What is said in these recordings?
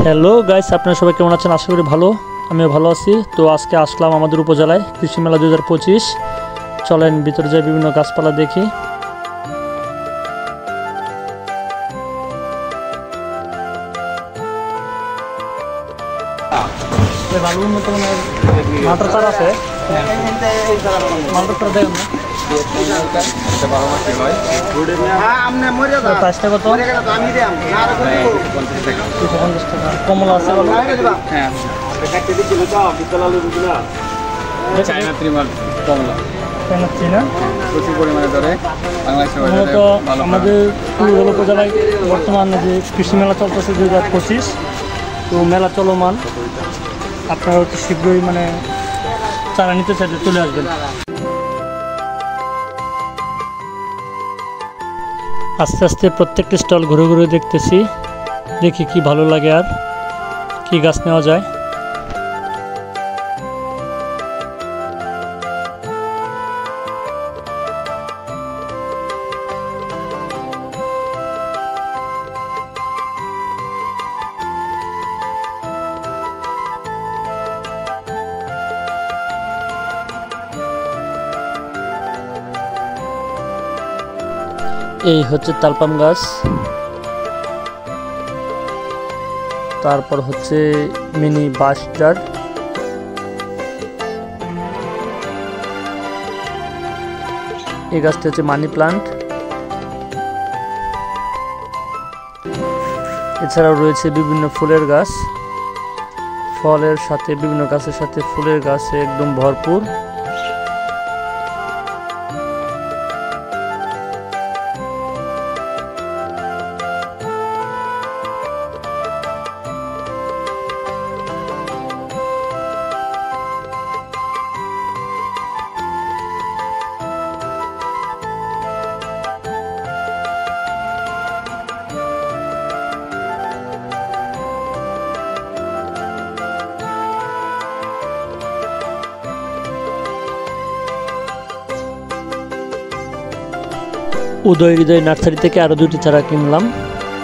Hello guys, আপনারা সবাই কেমন আছেন? আশা করি ভালো। আমিও ভালো আছি। তো আজকে আসলাম আমাদের উপজেলায় কৃষি মেলা 2025। চলেন ভিতরে যাই, বিভিন্ন গাছপালা দেখি। ভালো উন্নত মানের মালটার চারা আছে। মালটার চারা দেখেন না, প্রাইসটা কত? 250 টাকা। কমলা আছে আমাদের উপজেলায় বর্তমানে যে কৃষি মেলা চলতেছে 2025। তো মেলা চলমান, আপনারা অতি শীঘ্রই চারা নিতে চাইলে চলে আসবেন। আস্তে আস্তে প্রত্যেকটি স্টল ঘুরে ঘুরে দেখতেছি, দেখি কি ভালো লাগে আর কি গাছ নেওয়া যায়। এই হচ্ছে তালপাম গাছ, তারপর হচ্ছে মিনি বাস্টার, এই গাছটা হচ্ছে মানি প্লান্ট। এছাড়াও রয়েছে বিভিন্ন ফুলের গাছ, ফলের সাথে বিভিন্ন গাছের সাথে ফুলের গাছে একদম ভরপুর। উদয় হৃদয় নার্সারি থেকে আরও 2টি চারা কিনলাম,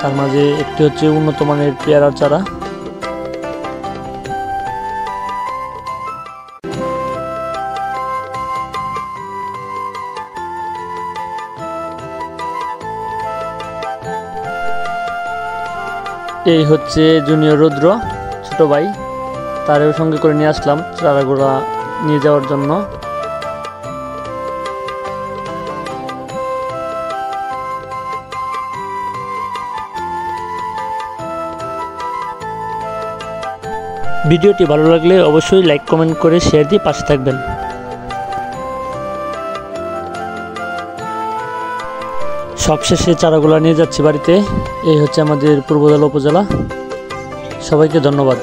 তার মাঝে একটি হচ্ছে উন্নত মানের পেয়ারার চারা। এই হচ্ছে জুনিয়র রুদ্র, ছোট ভাই, তারও সঙ্গে করে নিয়ে আসলাম চারাগুলা নিয়ে যাওয়ার জন্য। ভিডিওটি ভালো লাগলে অবশ্যই লাইক কমেন্ট করে শেয়ার দিয়ে পাশে থাকবেন। সবশেষে চারাগুলো নিয়ে যাচ্ছি বাড়িতে। এই হচ্ছে আমাদের পূর্বদলা উপজেলা। সবাইকে ধন্যবাদ।